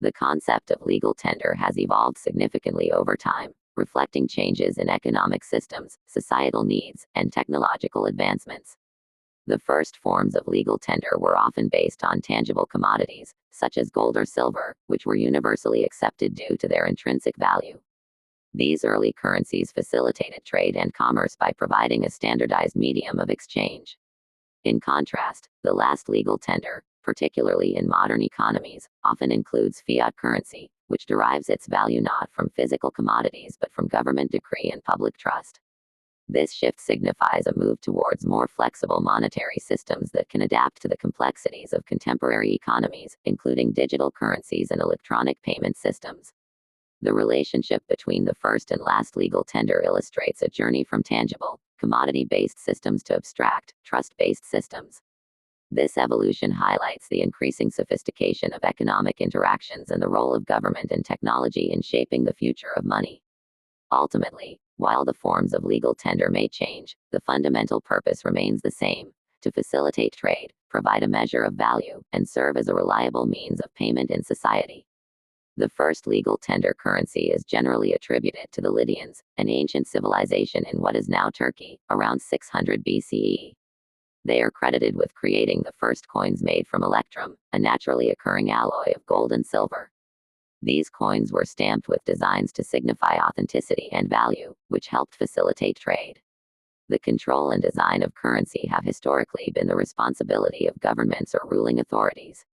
The concept of legal tender has evolved significantly over time, reflecting changes in economic systems, societal needs, and technological advancements. The first forms of legal tender were often based on tangible commodities, such as gold or silver, which were universally accepted due to their intrinsic value. These early currencies facilitated trade and commerce by providing a standardized medium of exchange. In contrast, the last legal tender, particularly in modern economies, often includes fiat currency, which derives its value not from physical commodities but from government decree and public trust. This shift signifies a move towards more flexible monetary systems that can adapt to the complexities of contemporary economies, including digital currencies and electronic payment systems. The relationship between the first and last legal tender illustrates a journey from tangible, commodity-based systems to abstract, trust-based systems. This evolution highlights the increasing sophistication of economic interactions and the role of government and technology in shaping the future of money. Ultimately, while the forms of legal tender may change, the fundamental purpose remains the same: to facilitate trade, provide a measure of value, and serve as a reliable means of payment in society. The first legal tender currency is generally attributed to the Lydians, an ancient civilization in what is now Turkey, around 600 BCE. They are credited with creating the first coins made from electrum, a naturally occurring alloy of gold and silver. These coins were stamped with designs to signify authenticity and value, which helped facilitate trade. The control and design of currency have historically been the responsibility of governments or ruling authorities.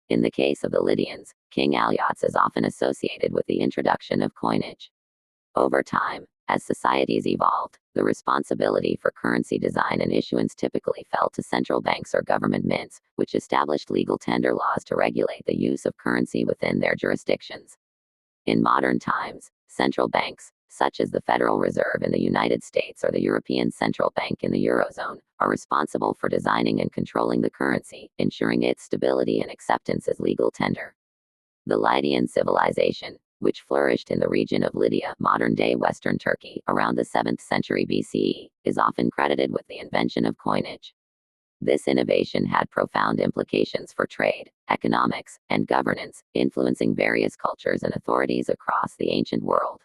In the case of the Lydians, King Alyattes is often associated with the introduction of coinage. Over time, as societies evolved, the responsibility for currency design and issuance typically fell to central banks or government mints, which established legal tender laws to regulate the use of currency within their jurisdictions. In modern times, central banks, such as the Federal Reserve in the United States or the European Central Bank in the Eurozone, are responsible for designing and controlling the currency, ensuring its stability and acceptance as legal tender. The Lydian civilization, which flourished in the region of Lydia, modern-day Western Turkey, around the 7th century BCE, is often credited with the invention of coinage. This innovation had profound implications for trade, economics, and governance, influencing various cultures and authorities across the ancient world.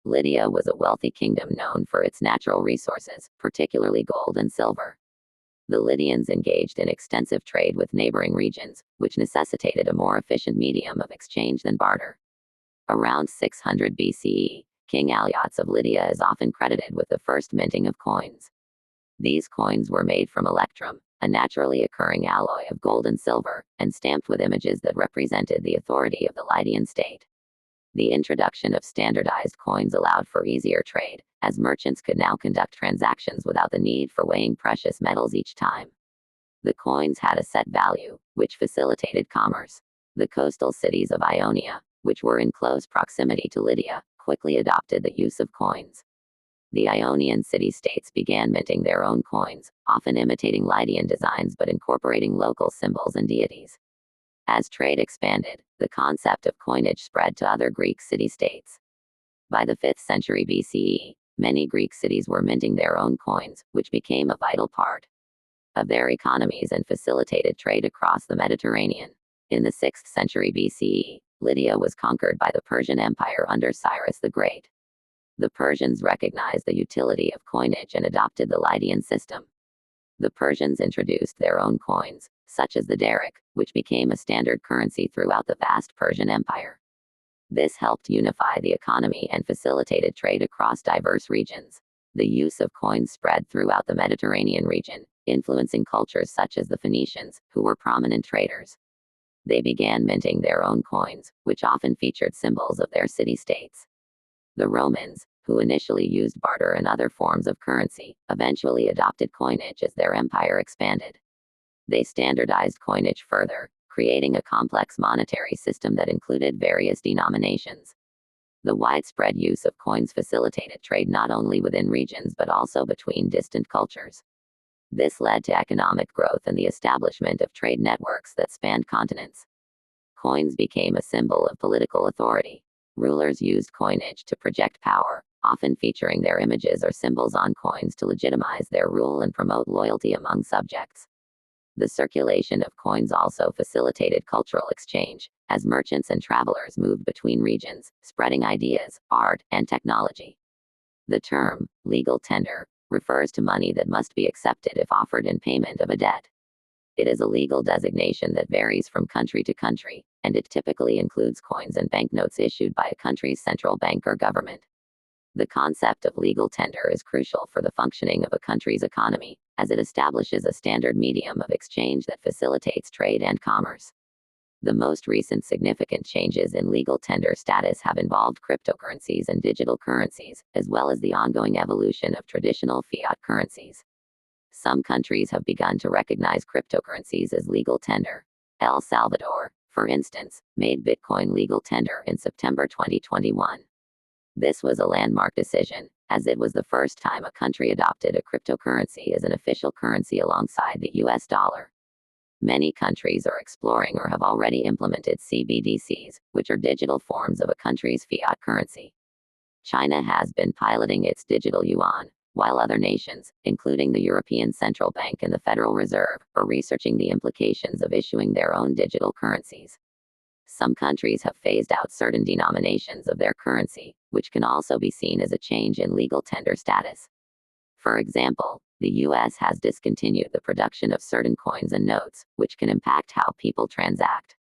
Lydia was a wealthy kingdom known for its natural resources, particularly gold and silver. The Lydians engaged in extensive trade with neighboring regions, which necessitated a more efficient medium of exchange than barter. Around 600 BCE, King Alyattes of Lydia is often credited with the first minting of coins. These coins were made from electrum, a naturally occurring alloy of gold and silver, and stamped with images that represented the authority of the Lydian state. The introduction of standardized coins allowed for easier trade, as merchants could now conduct transactions without the need for weighing precious metals each time. The coins had a set value, which facilitated commerce. The coastal cities of Ionia, which were in close proximity to Lydia, quickly adopted the use of coins. The Ionian city-states began minting their own coins, often imitating Lydian designs but incorporating local symbols and deities. As trade expanded, the concept of coinage spread to other Greek city-states. By the 5th century BCE, many Greek cities were minting their own coins, which became a vital part of their economies and facilitated trade across the Mediterranean. In the 6th century BCE, Lydia was conquered by the Persian Empire under Cyrus the Great. The Persians recognized the utility of coinage and adopted the Lydian system. The Persians introduced their own coins, such as the daric, which became a standard currency throughout the vast Persian Empire. This helped unify the economy and facilitated trade across diverse regions. The use of coins spread throughout the Mediterranean region, influencing cultures such as the Phoenicians, who were prominent traders. They began minting their own coins, which often featured symbols of their city-states. The Romans, who initially used barter and other forms of currency, eventually adopted coinage as their empire expanded. They standardized coinage further, creating a complex monetary system that included various denominations. The widespread use of coins facilitated trade not only within regions but also between distant cultures. This led to economic growth and the establishment of trade networks that spanned continents. Coins became a symbol of political authority. Rulers used coinage to project power, often featuring their images or symbols on coins to legitimize their rule and promote loyalty among subjects. The circulation of coins also facilitated cultural exchange, as merchants and travelers moved between regions, spreading ideas, art, and technology. The term, legal tender, refers to money that must be accepted if offered in payment of a debt. It is a legal designation that varies from country to country, and it typically includes coins and banknotes issued by a country's central bank or government. The concept of legal tender is crucial for the functioning of a country's economy, as it establishes a standard medium of exchange that facilitates trade and commerce. The most recent significant changes in legal tender status have involved cryptocurrencies and digital currencies, as well as the ongoing evolution of traditional fiat currencies. Some countries have begun to recognize cryptocurrencies as legal tender. El Salvador, for instance, made Bitcoin legal tender in September 2021. This was a landmark decision, as it was the first time a country adopted a cryptocurrency as an official currency alongside the US dollar. Many countries are exploring or have already implemented CBDCs, which are digital forms of a country's fiat currency. China has been piloting its digital yuan, while other nations, including the European Central Bank and the Federal Reserve, are researching the implications of issuing their own digital currencies. Some countries have phased out certain denominations of their currency, which can also be seen as a change in legal tender status. For example, the US has discontinued the production of certain coins and notes, which can impact how people transact.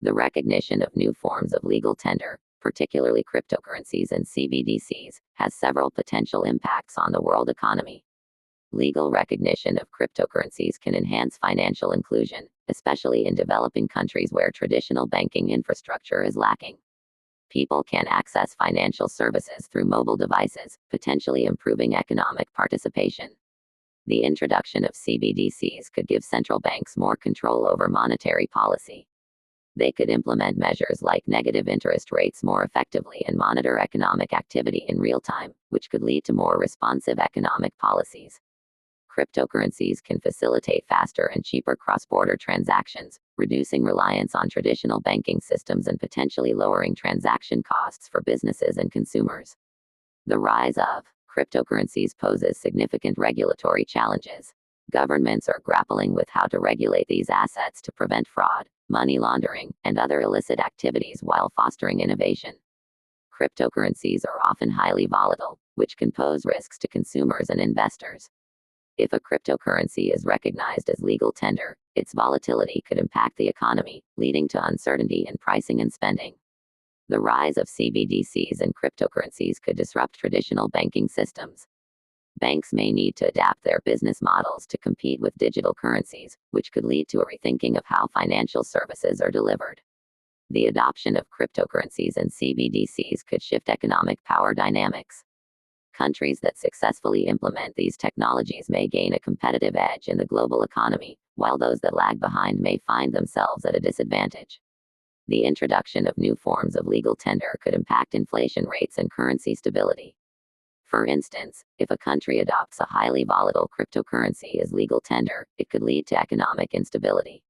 The recognition of new forms of legal tender, particularly cryptocurrencies and CBDCs, has several potential impacts on the world economy. Legal recognition of cryptocurrencies can enhance financial inclusion, especially in developing countries where traditional banking infrastructure is lacking. People can access financial services through mobile devices, potentially improving economic participation. The introduction of CBDCs could give central banks more control over monetary policy. They could implement measures like negative interest rates more effectively and monitor economic activity in real time, which could lead to more responsive economic policies. Cryptocurrencies can facilitate faster and cheaper cross-border transactions, reducing reliance on traditional banking systems and potentially lowering transaction costs for businesses and consumers. The rise of cryptocurrencies poses significant regulatory challenges. Governments are grappling with how to regulate these assets to prevent fraud, money laundering, and other illicit activities while fostering innovation. Cryptocurrencies are often highly volatile, which can pose risks to consumers and investors. If a cryptocurrency is recognized as legal tender, its volatility could impact the economy, leading to uncertainty in pricing and spending. The rise of CBDCs and cryptocurrencies could disrupt traditional banking systems. Banks may need to adapt their business models to compete with digital currencies, which could lead to a rethinking of how financial services are delivered. The adoption of cryptocurrencies and CBDCs could shift economic power dynamics. Countries that successfully implement these technologies may gain a competitive edge in the global economy, while those that lag behind may find themselves at a disadvantage. The introduction of new forms of legal tender could impact inflation rates and currency stability. For instance, if a country adopts a highly volatile cryptocurrency as legal tender, it could lead to economic instability.